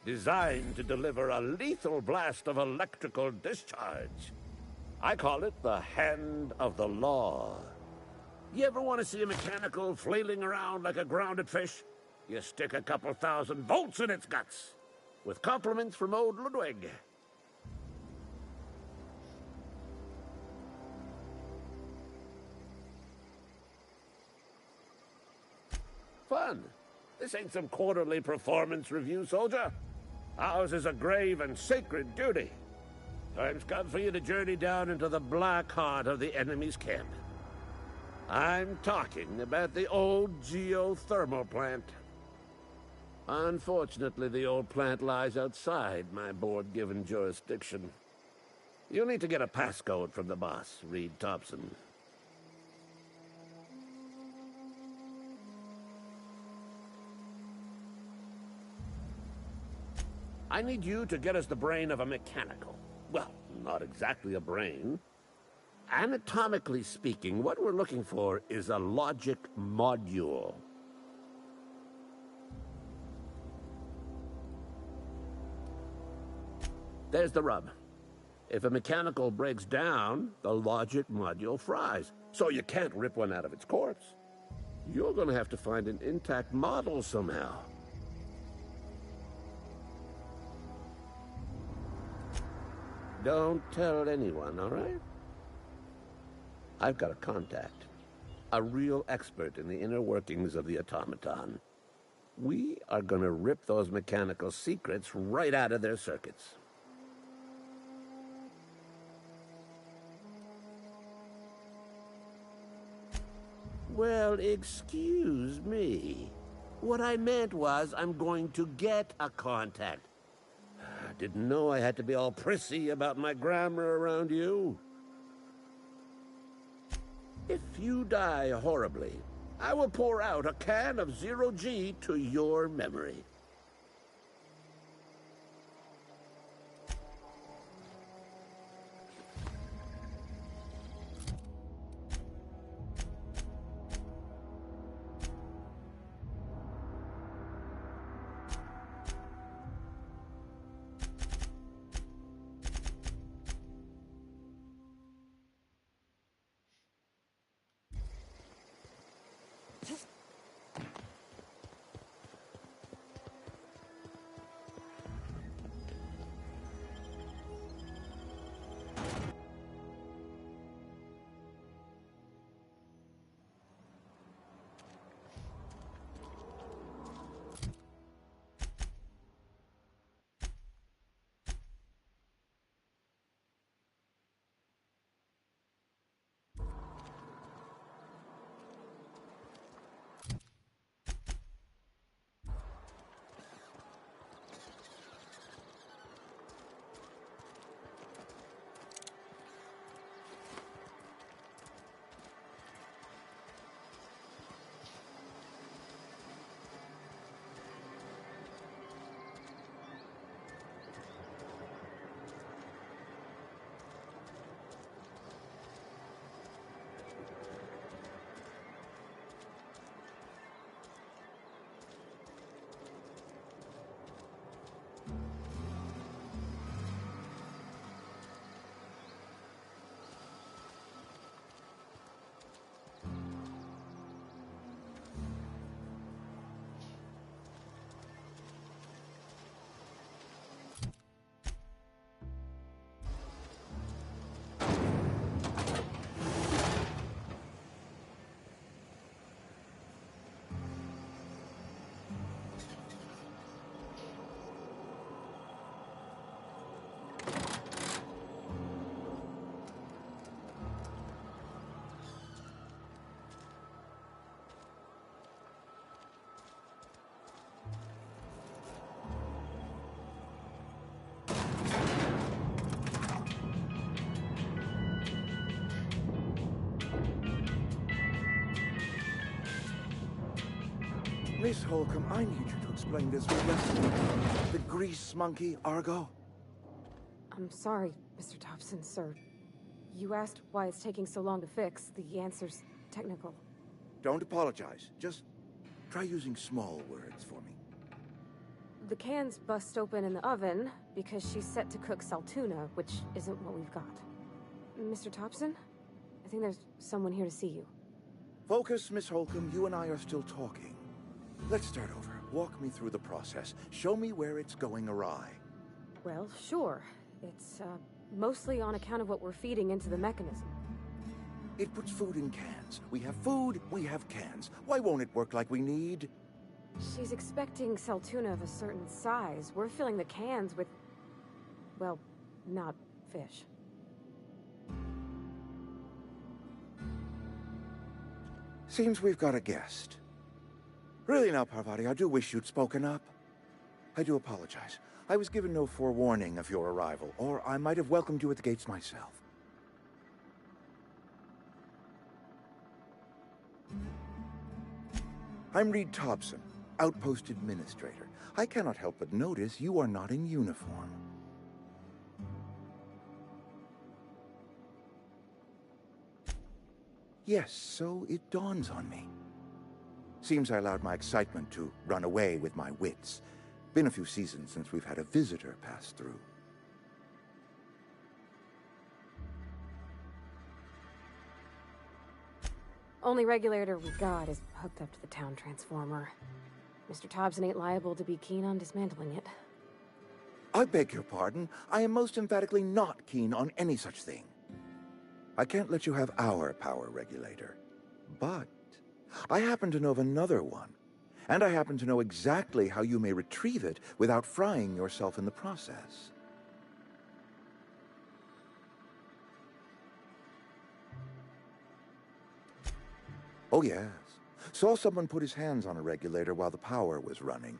[SPEAKER 15] designed to deliver a lethal blast of electrical discharge. I call it the Hand of the Law. You ever want to see a mechanical flailing around like a grounded fish? You stick a couple thousand volts in its guts. With compliments from old Ludwig. Fun. This ain't some quarterly performance review, soldier. Ours is a grave and sacred duty. Time's come for you to journey down into the black heart of the enemy's camp. I'm talking about the old geothermal plant. Unfortunately, the old plant lies outside my board-given jurisdiction. You'll need to get a passcode from the boss, Reed Thompson. I need you to get us the brain of a mechanical. Well, not exactly a brain. Anatomically speaking, what we're looking for is a logic module. There's the rub. If a mechanical breaks down, the logic module fries. So you can't rip one out of its corpse. You're gonna have to find an intact model somehow. Don't tell anyone, all right? I've got a contact. A real expert in the inner workings of the automaton. We are gonna rip those mechanical secrets right out of their circuits. Well, excuse me. What I meant was I'm going to get a contact. I didn't know I had to be all prissy about my grammar around you. If you die horribly, I will pour out a can of Zero-G to your memory.
[SPEAKER 16] Miss Holcomb, I need you to explain this with us. The grease monkey, Argo?
[SPEAKER 1] I'm sorry,
[SPEAKER 17] Mr. Thompson, sir. You asked why it's taking so long to fix. The answer's technical.
[SPEAKER 16] Don't apologize. Just try using small words for me.
[SPEAKER 17] The cans bust open in the oven because she's set to cook saltuna, which isn't what we've got. Mr. Thompson? I think there's someone here to see you.
[SPEAKER 16] Focus, Miss Holcomb. You and I are still talking. Let's start over. Walk me through the process. Show me where it's going awry.
[SPEAKER 17] Well, sure. It's, mostly on account of what we're feeding into the mechanism.
[SPEAKER 16] It puts food in cans. We have food, we have cans. Why won't it work like we need?
[SPEAKER 17] She's expecting saltuna of a certain size. We're filling the cans with, well, not fish.
[SPEAKER 16] Seems we've got a guest. Really now, Parvati, I do wish you'd spoken up. I do apologize. I was given no forewarning of your arrival, or I might have welcomed you at the gates myself. I'm Reed Thompson, Outpost Administrator. I cannot help but notice you are not in uniform. Yes, so it dawns on me. Seems I allowed my excitement to run away with my wits. Been a few seasons since we've had a visitor pass through.
[SPEAKER 17] Only regulator we got is hooked up to the town transformer. Mr. Thompson ain't liable to be keen on dismantling it.
[SPEAKER 16] I beg your pardon. I am most emphatically not keen on any such thing. I can't let you have our power regulator. But I happen to know of another one. And I happen to know exactly how you may retrieve it without frying yourself in the process. Oh, yes. Saw someone put his hands on a regulator while the power was running.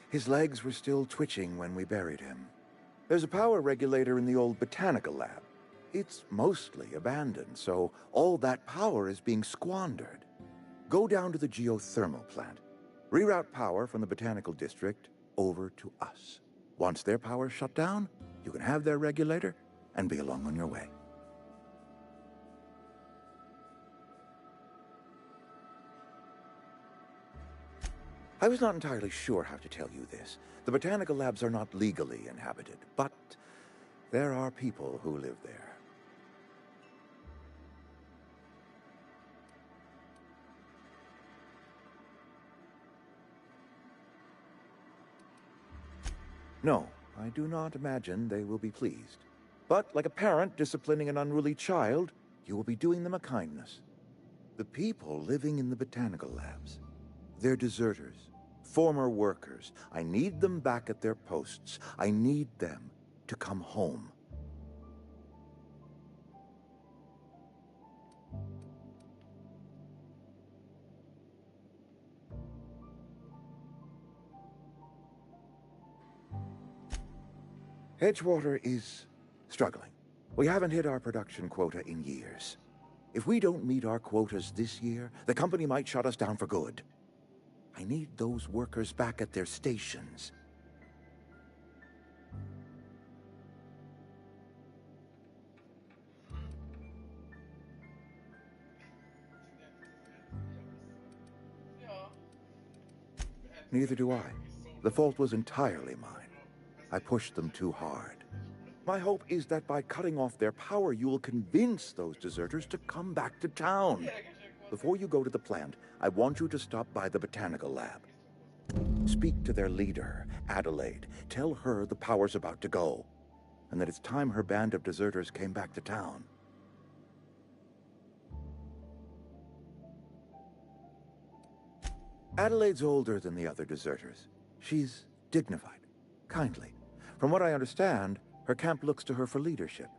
[SPEAKER 16] His legs were still twitching when we buried him. There's a power regulator in the old botanical lab. It's mostly abandoned, so all that power is being squandered. Go down to the geothermal plant. Reroute power from the botanical district over to us. Once their power's shut down, you can have their regulator and be along on your way. I was not entirely sure how to tell you this. The botanical labs are not legally inhabited, but there are people who live there. No, I do not imagine they will be pleased. But like a parent disciplining an unruly child, you will be doing them a kindness. The people living in the botanical labs, they're deserters, former workers. I need them back at their posts. I need them to come home. Edgewater is struggling. We haven't hit our production quota in years. If we don't meet our quotas this year, the company might shut us down for good. I need those workers back at their stations. Neither do I. The fault was entirely mine. I pushed them too hard. My hope is that by cutting off their power, you will convince those deserters to come back to town. Before you go to the plant, I want you to stop by the botanical lab. Speak to their leader, Adelaide. Tell her the power's about to go, and that it's time her band of deserters came back to town. Adelaide's older than the other deserters. She's dignified, kindly. From what I understand, her camp looks to her for leadership.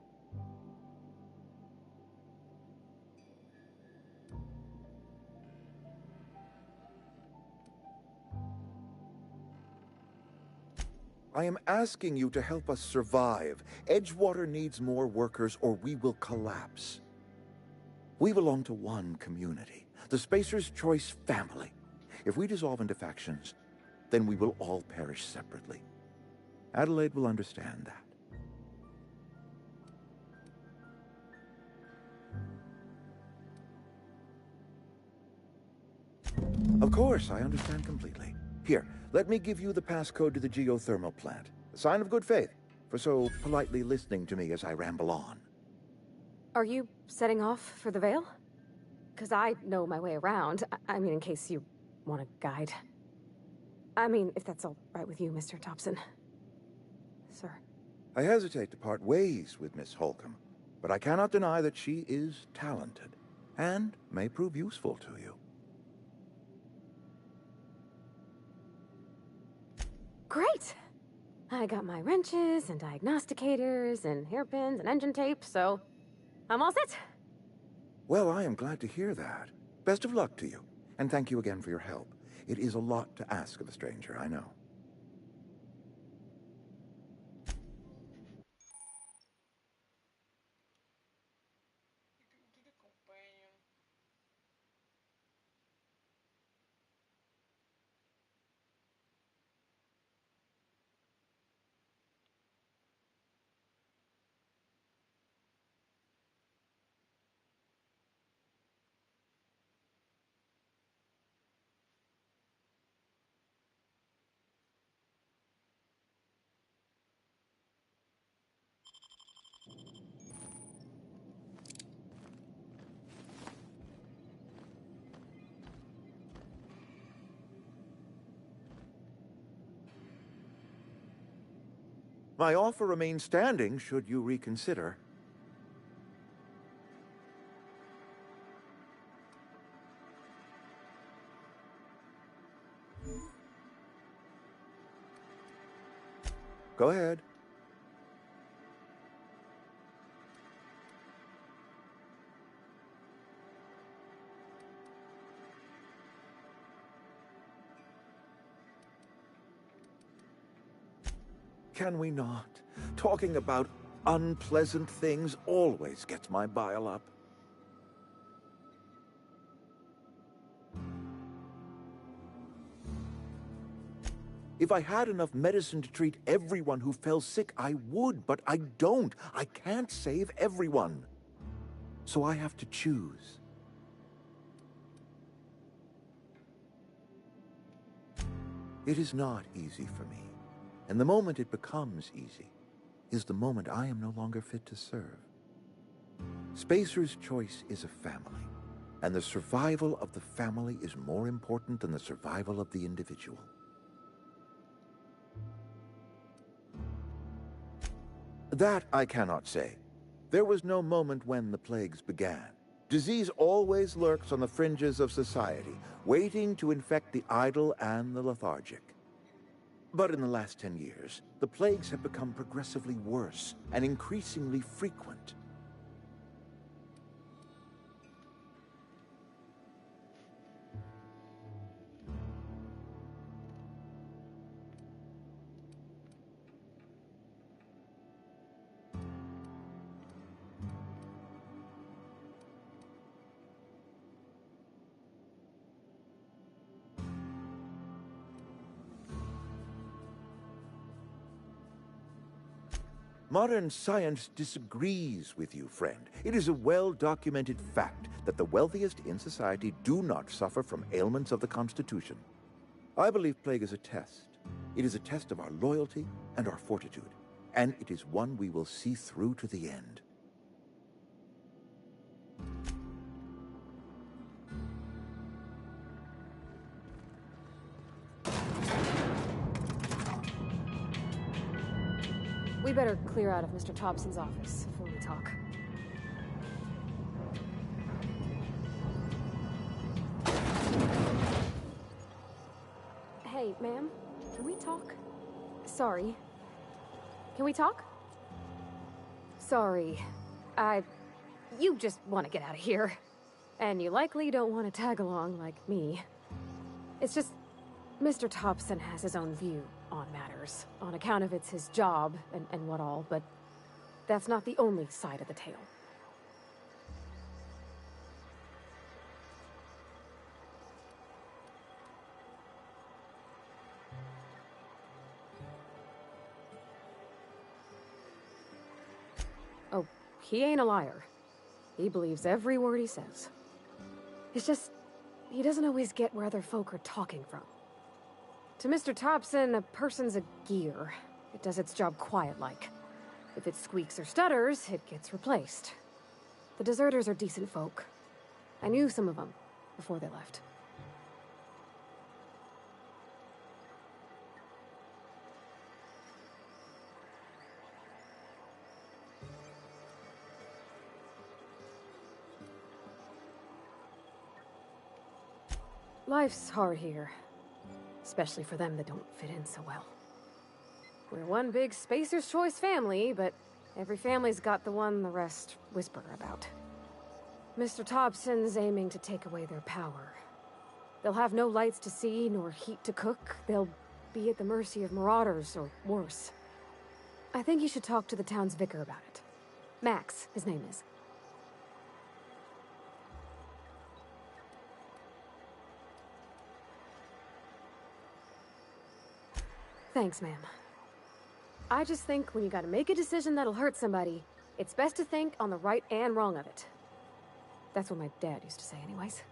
[SPEAKER 16] I am asking you to help us survive. Edgewater needs more workers or we will collapse. We belong to one community, the Spacer's Choice family. If we dissolve into factions, then we will all perish separately. Adelaide will understand that. Of course, I understand completely. Here, let me give you the passcode to the geothermal plant. A sign of good faith, for so politely listening to me as I ramble on.
[SPEAKER 17] Are you setting off for the Vale? Because I know my way around. I mean, in case you want a guide. I mean, if that's all right with you, Mr. Thompson. Sir.
[SPEAKER 16] I hesitate to part ways with Miss Holcomb, but I cannot deny that she is talented, and may prove useful to you.
[SPEAKER 17] Great! I got my wrenches and diagnosticators and hairpins and engine tape, so I'm all set.
[SPEAKER 16] Well, I am glad to hear that. Best of luck to you, and thank you again for your help. It is a lot to ask of a stranger, I know. My offer remains standing should you reconsider. Go ahead. Can we not? Talking about unpleasant things always gets my bile up. If I had enough medicine to treat everyone who fell sick, I would, but I don't. I can't save everyone. So I have to choose. It is not easy for me. And the moment it becomes easy is the moment I am no longer fit to serve. Spacer's Choice is a family, and the survival of the family is more important than the survival of the individual. That I cannot say. There was no moment when the plagues began. Disease always lurks on the fringes of society, waiting to infect the idle and the lethargic. But in the last 10 years, the plagues have become progressively worse and increasingly frequent. Modern science disagrees with you, friend. It is a well-documented fact that the wealthiest in society do not suffer from ailments of the Constitution. I believe plague is a test. It is a test of our loyalty and our fortitude, and it is one we will see through to the end.
[SPEAKER 17] We better clear out of Mr. Thompson's office before we talk. Hey, ma'am, can we talk? Sorry. Can we talk? Sorry. You just want to get out of here. And you likely don't want to tag along like me. It's just, Mr. Thompson has his own view on matters, on account of it's his job and what all, but that's not the only side of the tale. Oh, he ain't a liar. He believes every word he says. It's just, he doesn't always get where other folk are talking from. To Mr. Thompson, a person's a gear. It does its job quiet-like. If it squeaks or stutters, it gets replaced. The deserters are decent folk. I knew some of them before they left. Life's hard here. Especially for them that don't fit in so well. We're one big Spacer's Choice family, but every family's got the one the rest whisper about. Mr. Thompson's aiming to take away their power. They'll have no lights to see, nor heat to cook. They'll be at the mercy of marauders, or worse. I think you should talk to the town's vicar about it. Max, his name is. Thanks, ma'am. I just think when you gotta make a decision that'll hurt somebody, it's best to think on the right and wrong of it. That's what my dad used to say anyways.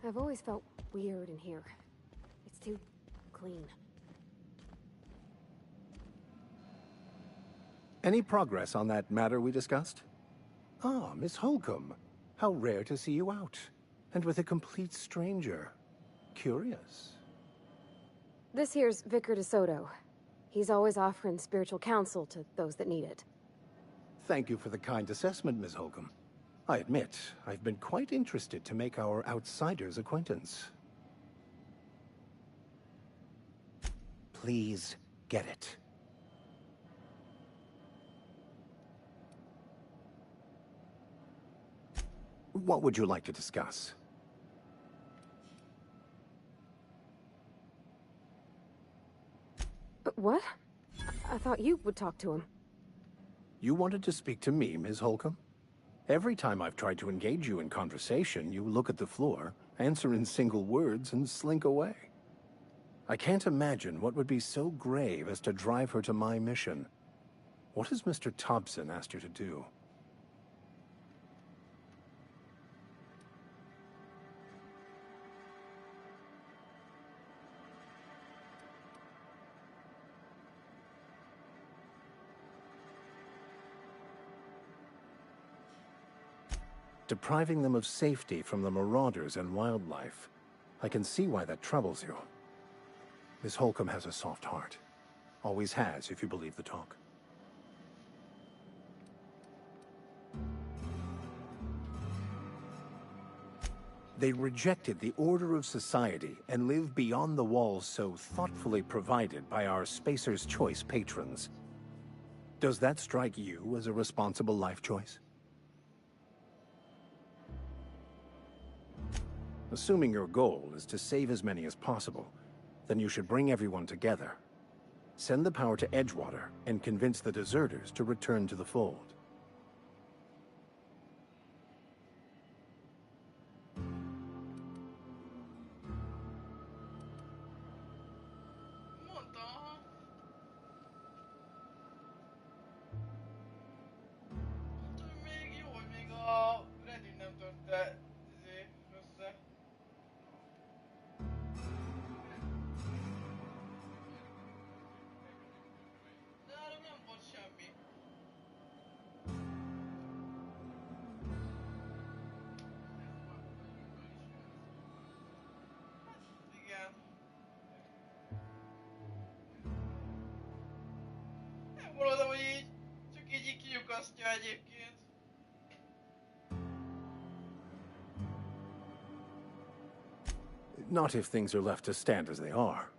[SPEAKER 17] I've always felt weird in here. It's too clean.
[SPEAKER 4] Any progress on that matter we discussed? Ah, Miss Holcomb. How rare to see you out. And with a complete stranger. Curious.
[SPEAKER 17] This here's Vicar DeSoto. He's always offering spiritual counsel to those that need it.
[SPEAKER 4] Thank you for the kind assessment, Miss Holcomb. I admit, I've been quite interested to make our outsider's acquaintance. Please, get it. What would you like to discuss?
[SPEAKER 17] What? I thought you would talk to him.
[SPEAKER 4] You wanted to speak to me, Ms. Holcomb? Every time I've tried to engage you in conversation, you look at the floor, answer in single words, and slink away. I can't imagine what would be so grave as to drive her to my mission. What has Mr. Thompson asked you to do? depriving them of safety from the marauders and wildlife. I can see why that troubles you. Miss Holcomb has a soft heart. Always has, if you believe the talk. They rejected the order of society and live beyond the walls so thoughtfully provided by our Spacer's Choice patrons. Does that strike you as a responsible life choice? Assuming your goal is to save as many as possible, then you should bring everyone together. Send the power to Edgewater and convince the deserters to return to the fold.
[SPEAKER 6] Gondolom, hogy így, csak így kiukasztja egyébként.
[SPEAKER 4] Not if things are left to stand as they are.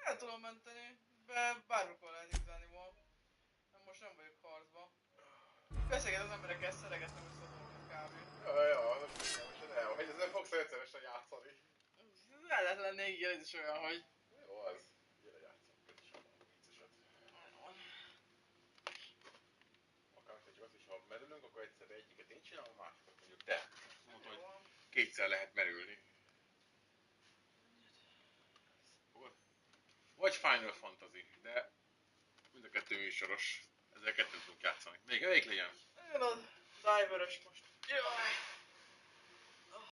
[SPEAKER 6] El tudom menteni, de bármikor lehet igazániból. Nem, most nem vagyok harcba. Beszélget az emberekkel, szeregettem össze a kb.
[SPEAKER 11] Ja, nem, hogy ezzel fogsz egyszerűen játszani.
[SPEAKER 6] El lehet lenni, igen, ez is olyan, hogy...
[SPEAKER 11] Jó, az. Gyere játszunk, ez is valami vicceset. Akár, hogy az is, ha merülünk, akkor egyszerre egyiket én csinálom, a másikat mondjuk te. Mondod, hogy kétszer lehet merülni. Vagy Final Fantasy, de mind a kettő műsoros. Ezzel kettőt tudunk játszani. Melyik legyen?
[SPEAKER 6] Én a Diverös most. Jaj!